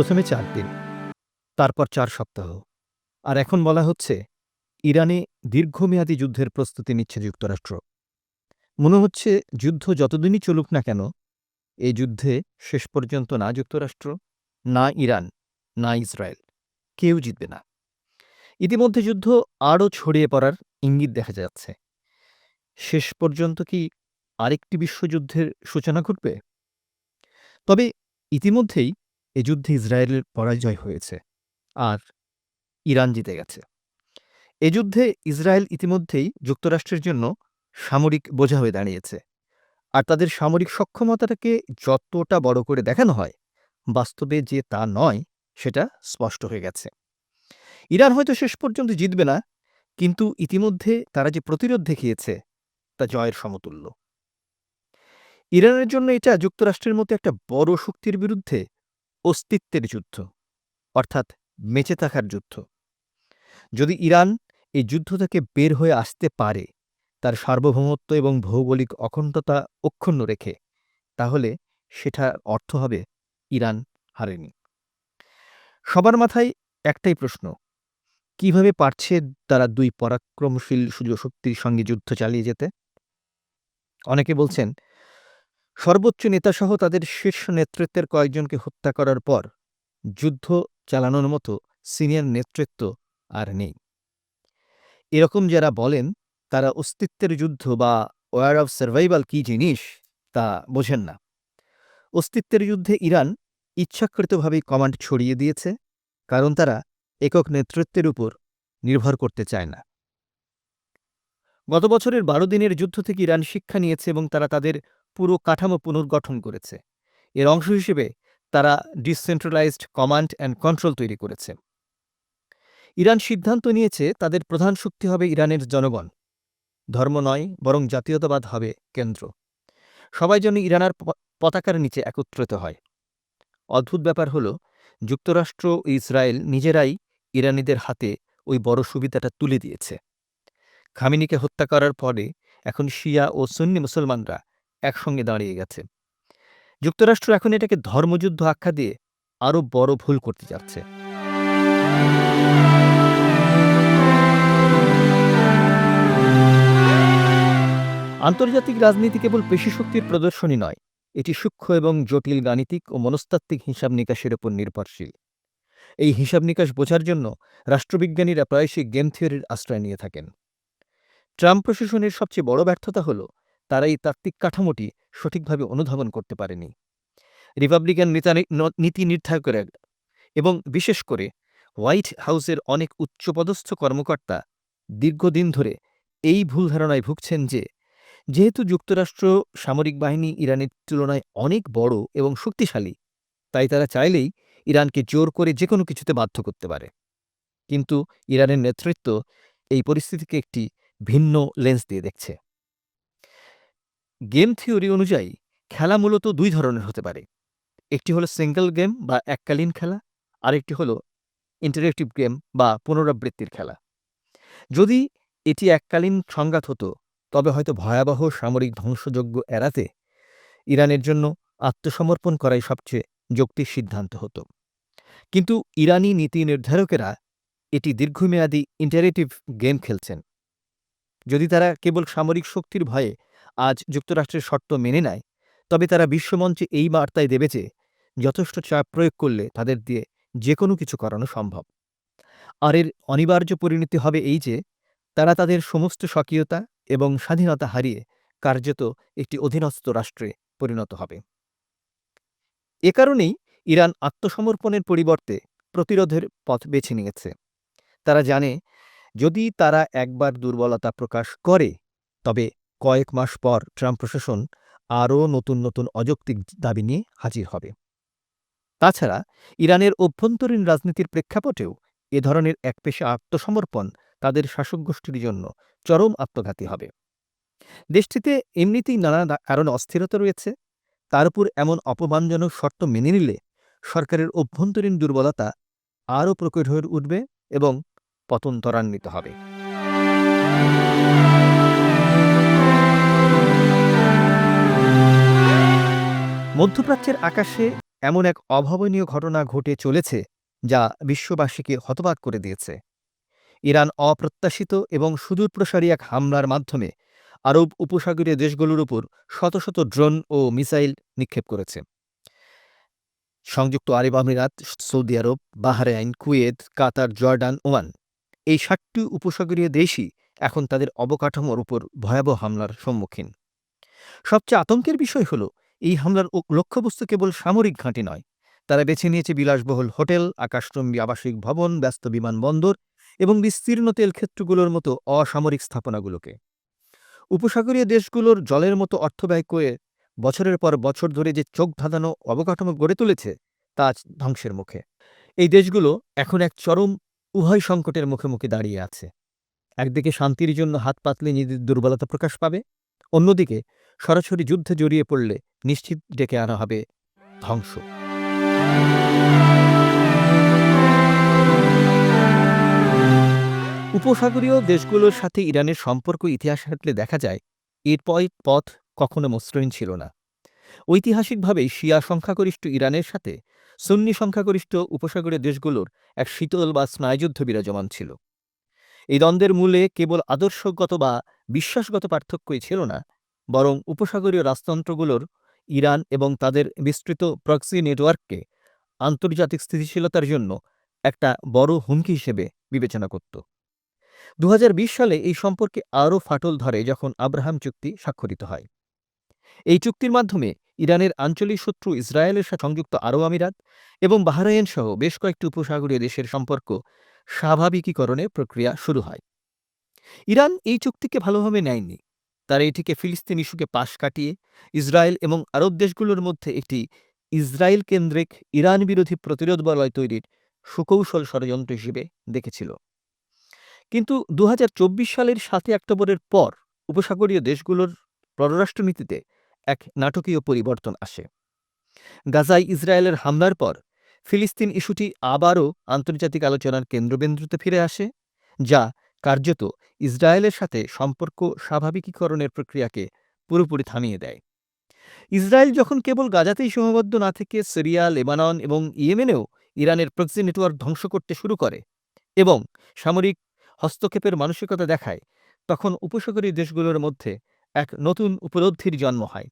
প্রথমে ৪ দিন, তারপর ৪ সপ্তাহ। আর এখন বলা হচ্ছে ইরানে দীর্ঘমেয়াদী যুদ্ধের প্রস্তুতি নিচ্ছে যুক্তরাষ্ট্র। মনে হচ্ছে যুদ্ধ যতদিনই চলুক না কেন, এই যুদ্ধে শেষ পর্যন্ত না যুক্তরাষ্ট্র, না ইরান, না ইসরায়েল, কেউ জিতবে না। ইতিমধ্যে যুদ্ধ আরও ছড়িয়ে পড়ার ইঙ্গিত দেখা যাচ্ছে। শেষ পর্যন্ত কি আরেকটি বিশ্বযুদ্ধের সূচনা ঘটবে? তবে ইতিমধ্যেই এ যুদ্ধে ইসরায়েলের পরাজয় হয়েছে আর ইরান জিতে গেছে। এ যুদ্ধে ইসরায়েল ইতিমধ্যেই যুক্তরাষ্ট্রের জন্য সামরিক বোঝা হয়ে দাঁড়িয়েছে। আর তাদের সামরিক সক্ষমতাটাকে যতটা বড় করে দেখানো হয়, বাস্তবে যে তা নয়, সেটা স্পষ্ট হয়ে গেছে। ইরান হয়তো শেষ পর্যন্ত জিতবে না, কিন্তু ইতিমধ্যে তারা যে প্রতিরোধ দেখিয়েছে, তা জয়ের সমতুল্য। ইরানের জন্য এটা যুক্তরাষ্ট্রের মতো একটা বড় শক্তির বিরুদ্ধে অস্তিত্বের যুদ্ধ, অর্থাৎ বেঁচে থাকার যুদ্ধ। যদি ইরান এই যুদ্ধ থেকে বের হয়ে আসতে পারে, তার সার্বভৌমত্ব এবং ভৌগোলিক অখণ্ডতা অক্ষুণ্ণ রেখে, তাহলে সেটার অর্থ হবে ইরান হারেনি। সবার মাথায় একটাই প্রশ্ন, কিভাবে পারছে তারা দুই পরাক্রমশীল শক্তির সঙ্গে যুদ্ধ চালিয়ে যেতে? অনেকে বলছেন, সর্বোচ্চ নেতাসহ তাদের শীর্ষ নেতৃত্বের কয়েকজনকে হত্যা করার পর যুদ্ধ চালানোর মতো সিনিয়র নেতৃত্ব আর নেই। এরকম যারা বলেন, তারা অস্তিত্বের যুদ্ধ বা ওয়ার অফ সার্ভাইভাল কী জিনিস তা বোঝেন না। অস্তিত্বের যুদ্ধে ইরান ইচ্ছাকৃতভাবেই কমান্ড ছড়িয়ে দিয়েছে, কারণ তারা একক নেতৃত্বের উপর নির্ভর করতে চায় না। গত বছরের ১২ দিনের যুদ্ধ থেকে ইরান শিক্ষা নিয়েছে এবং তারা তাদের পুরো কাঠামো পুনর্গঠন করেছে। এর অংশ হিসেবে তারা ডিসেন্ট্রালাইজড কমান্ড অ্যান্ড কন্ট্রোল তৈরি করেছে। ইরান সিদ্ধান্ত নিয়েছে তাদের প্রধান শক্তি হবে ইরানের জনগণ। ধর্ম নয়, বরং জাতীয়তাবাদ হবে কেন্দ্র। সবাই যেন ইরানের পতাকার নিচে একত্রিত হয়। অদ্ভুত ব্যাপার হল, যুক্তরাষ্ট্র ও ইসরায়েল নিজেরাই ইরানিদের হাতে ওই বড় সুবিধাটা তুলে দিয়েছে। খামেনিকে হত্যা করার পরে এখন শিয়া ও সুন্নি মুসলমানরা একসঙ্গে দাঁড়িয়ে গেছে। যুক্তরাষ্ট্র এখন এটাকে ধর্মযুদ্ধ আখ্যা দিয়ে আরও বড় ভুল করতে যাচ্ছে। আন্তর্জাতিক রাজনীতি কেবল পেশিশক্তির প্রদর্শনী নয়, এটি সূক্ষ্ম এবং জটিল গাণিতিক ও মনস্তাত্ত্বিক হিসাব নিকাশের উপর নির্ভরশীল। এই হিসাব নিকাশ বোঝার জন্য রাষ্ট্রবিজ্ঞানীরা প্রায়শই গেম থিওরির আশ্রয় নিয়ে থাকেন। ট্রাম্প প্রশাসনের সবচেয়ে বড় ব্যর্থতা হল, তারা এই তাত্ত্বিক কাঠামোটি সঠিকভাবে অনুধাবন করতে পারেনি। রিপাবলিকান নীতি নির্ধারকেরা এবং বিশেষ করে হোয়াইট হাউসের অনেক উচ্চপদস্থ কর্মকর্তা দীর্ঘদিন ধরে এই ভুল ধারণায় ভুগছেন যে, যেহেতু যুক্তরাষ্ট্র সামরিক বাহিনী ইরানের তুলনায় অনেক বড় এবং শক্তিশালী, তাই তারা চাইলেই ইরানকে জোর করে যে কোনো কিছুতে বাধ্য করতে পারে। কিন্তু ইরানের নেতৃত্ব এই পরিস্থিতিকে একটি ভিন্ন লেন্স দিয়ে দেখছে। গেম থিওরি অনুযায়ী খেলা মূলত ২ ধরনের হতে পারে। একটি হলো সিঙ্গল গেম বা এককালীন খেলা, আরেকটি হলো ইন্টারেক্টিভ গেম বা পুনরাবৃত্তির খেলা। যদি এটি এককালীন সংঘাত হতো, তবে হয়তো ভয়াবহ সামরিক ধ্বংসযজ্ঞ এড়াতে ইরানের জন্য আত্মসমর্পণ করাই সবচেয়ে যৌক্তিক সিদ্ধান্ত হতো। কিন্তু ইরানি নীতি নির্ধারকেরা এটি দীর্ঘমেয়াদী ইন্টারেক্টিভ গেম খেলছেন। যদি তারা কেবল সামরিক শক্তির ভয়ে আজ যুক্তরাষ্ট্রের শর্ত মেনে নেয়, তবে তারা বিশ্বমঞ্চে এই বার্তাই দেবে যে যথেষ্ট চাপ প্রয়োগ করলে তাদের দিয়ে যে কোনো কিছু করানো সম্ভব। আর এর অনিবার্য পরিণতি হবে এই যে, তারা তাদের সমস্ত স্বকীয়তা এবং স্বাধীনতা হারিয়ে কার্যত একটি অধীনস্থ রাষ্ট্রে পরিণত হবে। এ কারণেই ইরান আত্মসমর্পণের পরিবর্তে প্রতিরোধের পথ বেছে নিয়েছে। তারা জানে, যদি তারা একবার দুর্বলতা প্রকাশ করে, তবে কয়েক মাস পর ট্রাম্প প্রশাসন আরও নতুন নতুন অযৌক্তিক দাবি নিয়ে হাজির হবে। তাছাড়া ইরানের অভ্যন্তরীণ রাজনীতির প্রেক্ষাপটেও এ ধরনের একপেশে আত্মসমর্পণ তাদের শাসকগোষ্ঠীর জন্য চরম আত্মঘাতী হবে। দেশটিতে এমনিতেই নানা কারণে অস্থিরতা রয়েছে, তার উপর এমন অপমানজনক শর্ত মেনে নিলে সরকারের অভ্যন্তরীণ দুর্বলতা আরও প্রকট হয়ে উঠবে এবং পতন ত্বরান্বিত হবে। মধ্যপ্রাচ্যের আকাশে এমন এক অভাবনীয় ঘটনা ঘটে চলেছে যা বিশ্ববাসীকে হতবাক করে দিয়েছে। ইরান অপ্রত্যাশিত এবং সুদূরপ্রসারী এক হামলার মাধ্যমে আরব উপসাগরীয় দেশগুলোর উপর শত শত ড্রোন ও মিসাইল নিক্ষেপ করেছে। সংযুক্ত আরব আমিরাত, সৌদি আরব, বাহরাইন, কুয়েত, কাতার, জর্ডান, ওমান এই ৭টি উপসাগরীয় দেশই এখন তাদের অবকাঠামোর উপর ভয়াবহ হামলার সম্মুখীন। সবচেয়ে আতঙ্কের বিষয় হল, এই হামলার লক্ষ্যবস্তু কেবল সামরিক ঘাঁটি নয়, তারা বেছে নিয়েছে বিলাসবহুল হোটেল, আকাশচুম্বী আবাসিক ভবন, ব্যস্ত বিমানবন্দর এবং বিস্তীর্ণ তেলক্ষেত্রগুলোর মতো অসামরিক স্থাপনাগুলোকে। উপসাগরীয় দেশগুলোর জলের মতো অর্থ ব্যয় করে বছরের পর বছর ধরে যে চোখ ধাঁধানো অবকাঠামো গড়ে তুলেছে তা আজ ধ্বংসের মুখে। এই দেশগুলো এখন এক চরম উভয় সংকটের মুখে দাঁড়িয়ে আছে। একদিকে শান্তির জন্য হাত পাতলে নিজেদের দুর্বলতা প্রকাশ পাবে, অন্যদিকে সরাসরি যুদ্ধে জড়িয়ে পড়লে নিশ্চিত ডেকে আনা হবে ধ্বংস। উপসাগরীয় দেশগুলোর সাথে ইরানের সম্পর্ক ইতিহাস ঘাঁটলে দেখা যায় এর পথ কখনো মসৃণ ছিল না। ঐতিহাসিকভাবেই শিয়া সংখ্যাগরিষ্ঠ ইরানের সাথে সুন্নি সংখ্যাগরিষ্ঠ উপসাগরীয় দেশগুলোর এক শীতল বা স্নায়ুযুদ্ধ বিরাজমান ছিল। এই দ্বন্দ্বের মূলে কেবল আদর্শগত বা বিশ্বাসগত পার্থক্যই ছিল না, বরং উপসাগরীয় রাজতন্ত্রগুলোর ইরান এবং তাদের বিস্তৃত প্রক্সি নেটওয়ার্ককে আন্তর্জাতিক স্থিতিশীলতার জন্য একটা বড় হুমকি হিসেবে বিবেচনা করত। ২০২০ সালে এই সম্পর্কে আরও ফাটল ধরে যখন আব্রাহাম চুক্তি স্বাক্ষরিত হয়। এই চুক্তির মাধ্যমে ইরানের আঞ্চলিক শত্রু ইসরায়েলের সাথে সংযুক্ত আরব আমিরাত এবং বাহরাইন সহ বেশ কয়েকটি উপসাগরীয় দেশের সম্পর্ক স্বাভাবিকীকরণের প্রক্রিয়া শুরু হয়। ইরান এই চুক্তিকে ভালোভাবে নেয়নি। তারা এটিকে ফিলিস্তিন ইস্যুকে পাশ কাটিয়ে ইসরায়েল এবং আরব দেশগুলোর মধ্যে একটি ইসরায়েল কেন্দ্রিক ইরান বিরোধী প্রতিরোধ বলয় তৈরির সুকৌশল ষড়যন্ত্র হিসেবে দেখেছিল। কিন্তু ২০২৪ সালের ৭ই অক্টোবরের পর উপসাগরীয় দেশগুলোর পররাষ্ট্রনীতিতে এক নাটকীয় পরিবর্তন আসে। গাজায় ইসরায়েলের হামলার পর ফিলিস্তিন ইস্যুটি আবারও আন্তর্জাতিক আলোচনার কেন্দ্রবিন্দুতে ফিরে আসে, যা কার্যত ইসরায়েলের সাথে সম্পর্ক স্বাভাবিকীকরণের প্রক্রিয়াকে পুরোপুরি থামিয়ে দেয়। ইসরায়েল যখন কেবল গাজাতেই সীমাবদ্ধ না থেকে সিরিয়া, লেবানন এবং ইয়েমেনেও ইরানের প্রক্সি নেটওয়ার্ক ধ্বংস করতে শুরু করে এবং সামরিক হস্তক্ষেপের মানসিকতা দেখায়, তখন উপসাগরীয় দেশগুলোর মধ্যে এক নতুন উপলব্ধির জন্ম হয়।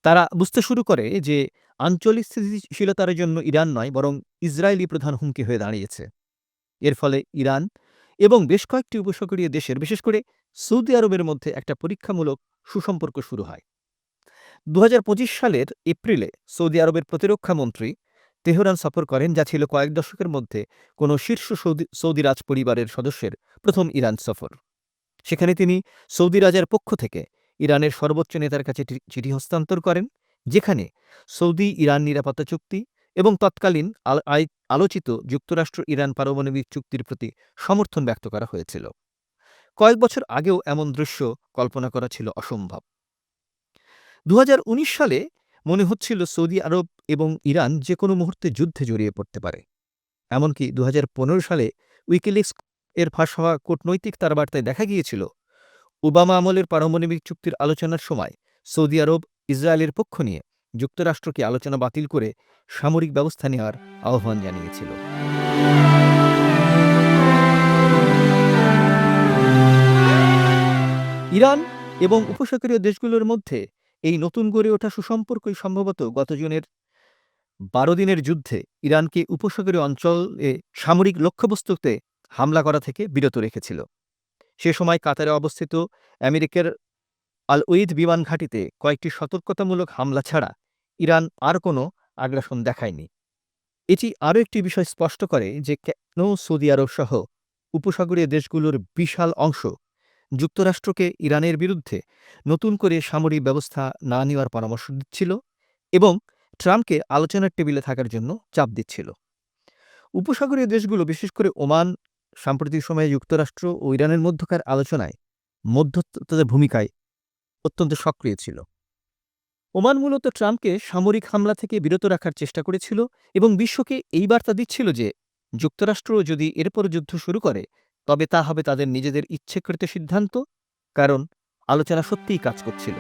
তারা বুঝতে শুরু করে যে আঞ্চলিক স্থিতিশীলতার জন্য ইরান নয়, বরং ইসরায়েলই প্রধান হুমকি হয়ে দাঁড়িয়েছে। এর ফলে ইরান এবং বেশ কয়েকটি উপসাগরীয় দেশের, বিশেষ করে সৌদি আরবের মধ্যে একটা পরীক্ষামূলক সুসম্পর্ক শুরু হয়। ২০২৫ সালের এপ্রিলে সৌদি আরবের প্রতিরক্ষা মন্ত্রী তেহরান সফর করেন, যা ছিল কয়েক দশকের মধ্যে কোনো শীর্ষ সৌদি রাজ পরিবারের সদস্যের প্রথম ইরান সফর। সেখানে তিনি সৌদি রাজার পক্ষ থেকে ইরানের সর্বোচ্চ নেতার কাছে চিঠি হস্তান্তর করেন, যেখানে সৌদি ইরান নিরাপত্তা চুক্তি এবং তৎকালীন আলোচিত যুক্তরাষ্ট্র ইরান পারমাণবিক চুক্তির প্রতি সমর্থন ব্যক্ত করা হয়েছিল। কয়েক বছর আগেও এমন দৃশ্য কল্পনা করা ছিল অসম্ভব। ২০১৯ সালে মনে হচ্ছিল সৌদি আরব এবং ইরান যে কোনো মুহূর্তে যুদ্ধে জড়িয়ে পড়তে পারে। এমনকি ২০১৫ সালে উইকিলিক্স এর ফাঁস হওয়া কূটনৈতিক তারবার্তায় দেখা গিয়েছিল, ওবামা আমলের পারমাণবিক চুক্তির আলোচনার সময় সৌদি আরব ইসরায়েলের পক্ষ নিয়ে যুক্তরাষ্ট্রকে আলোচনা বাতিল করে সামরিক ব্যবস্থা নেওয়ার আহ্বান জানিয়েছিল। ইরান এবং উপসাগরীয় দেশগুলোর মধ্যে এই নতুন গড়ে ওঠা সুসম্পর্কই সম্ভবত গত জুনের ১২ দিনের যুদ্ধে ইরানকে উপসাগরীয় অঞ্চলে সামরিক লক্ষ্যবস্তুতে হামলা করা থেকে বিরত রেখেছিল। সে সময় কাতারে অবস্থিত আমেরিকার আল উইদ বিমান ঘাঁটিতে কয়েকটি সতর্কতামূলক হামলা ছাড়া ইরান আর কোনো আগ্রাসন দেখায়নি। এটি আরও একটি বিষয় স্পষ্ট করে যে কেন সৌদি আরব সহ উপসাগরীয় দেশগুলোর বিশাল অংশ যুক্তরাষ্ট্রকে ইরানের বিরুদ্ধে নতুন করে সামরিক ব্যবস্থা না নেওয়ার পরামর্শ দিচ্ছিল এবং ট্রাম্পকে আলোচনার টেবিলে থাকার জন্য চাপ দিচ্ছিল। উপসাগরীয় দেশগুলো, বিশেষ করে ওমান, সাম্প্রতিক সময়ে যুক্তরাষ্ট্র ও ইরানের মধ্যকার আলোচনায় মধ্যস্থতার ভূমিকায় অত্যন্ত সক্রিয় ছিল। ওমান মূলত ট্রাম্পকে সামরিক হামলা থেকে বিরত রাখার চেষ্টা করেছিল এবং বিশ্বকে এই বার্তা দিচ্ছিল যে যুক্তরাষ্ট্র যদি এরপর যুদ্ধ শুরু করে তবে তা হবে তাদের নিজেদের ইচ্ছাকৃত সিদ্ধান্ত, কারণ আলোচনা সত্যিই কাজ করছিল।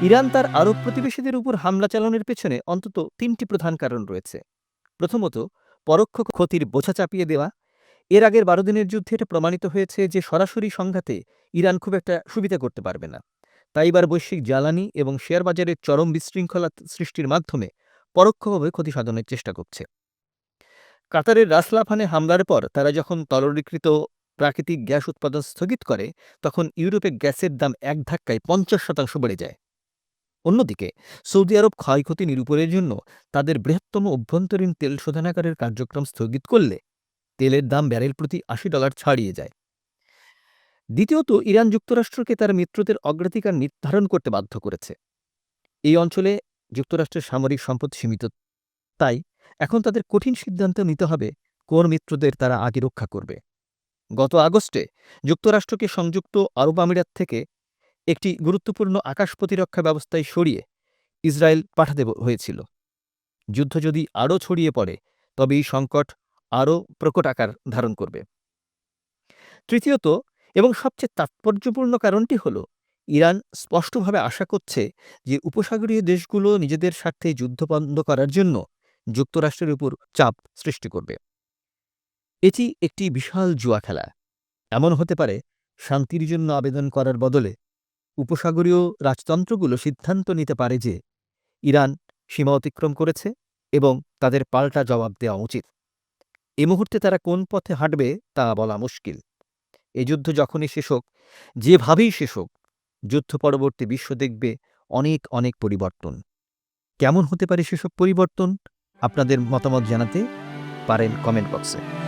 ইরান তার আরব প্রতিবেশীদের উপর হামলা চালানোর পেছনে অন্তত ৩টি প্রধান কারণ রয়েছে। প্রথমত, পরোক্ষ ক্ষতির বোঝা চাপিয়ে দেওয়া। এর আগের ১২ দিনের যুদ্ধে এটা প্রমাণিত হয়েছে যে সরাসরি সংঘাতে ইরান খুব একটা সুবিধা করতে পারবে না। তাই এবার বৈশ্বিক জ্বালানি এবং শেয়ার বাজারের চরম বিশৃঙ্খলা সৃষ্টির মাধ্যমে পরোক্ষভাবে ক্ষতি সাধনের চেষ্টা করছে। কাতারের রাস লাফানে হামলার পর তারা যখন তরলীকৃত প্রাকৃতিক গ্যাস উৎপাদন স্থগিত করে, তখন ইউরোপে গ্যাসের দাম এক ধাক্কায় ৫০% বেড়ে যায়। অন্যদিকে সৌদি আরব ক্ষয়ক্ষতি নিরূপণের জন্য তাদের বৃহত্তম অভ্যন্তরীণ তেল শোধনাগারের কার্যক্রম স্থগিত করলে তেলের দাম ব্যারেল প্রতি $৮০ ছাড়িয়ে যায়। দ্বিতীয়ত, ইরান যুক্তরাষ্ট্রকে তার মিত্রদের অগ্রাধিকার নির্ধারণ করতে বাধ্য করেছে। এই অঞ্চলে যুক্তরাষ্ট্রের সামরিক সম্পদ সীমিত, তাই এখন তাদের কঠিন সিদ্ধান্ত নিতে হবে কোন মিত্রদের তারা আগে রক্ষা করবে। গত আগস্টে যুক্তরাষ্ট্রকে সংযুক্ত আরব আমিরাত থেকে একটি গুরুত্বপূর্ণ আকাশ প্রতিরক্ষা ব্যবস্থায় সরিয়ে ইসরায়েল পাঠাতে হয়েছিল। যুদ্ধ যদি আরও ছড়িয়ে পড়ে, তবে এই সংকট আরও প্রকট আকার ধারণ করবে। তৃতীয়ত এবং সবচেয়ে তাৎপর্যপূর্ণ কারণটি হল, ইরান স্পষ্টভাবে আশা করছে যে উপসাগরীয় দেশগুলো নিজেদের স্বার্থে যুদ্ধ বন্ধ করার জন্য যুক্তরাষ্ট্রের উপর চাপ সৃষ্টি করবে। এটি একটি বিশাল জুয়া খেলা। এমন হতে পারে শান্তির জন্য আবেদন করার বদলে উপসাগরীয় রাজতন্ত্রগুলো সিদ্ধান্ত নিতে পারে যে ইরান সীমা অতিক্রম করেছে এবং তাদের পাল্টা জবাব দেওয়া উচিত। এ মুহূর্তে তারা কোন পথে হাঁটবে তা বলা মুশকিল। এই যুদ্ধ যখনই শেষ হোক, যেভাবেই শেষ হোক, যুদ্ধ পরবর্তী বিশ্ব দেখবে অনেক অনেক পরিবর্তন। কেমন হতে পারে সেসব পরিবর্তন? আপনাদের মতামত জানাতে পারেন কমেন্ট বক্সে।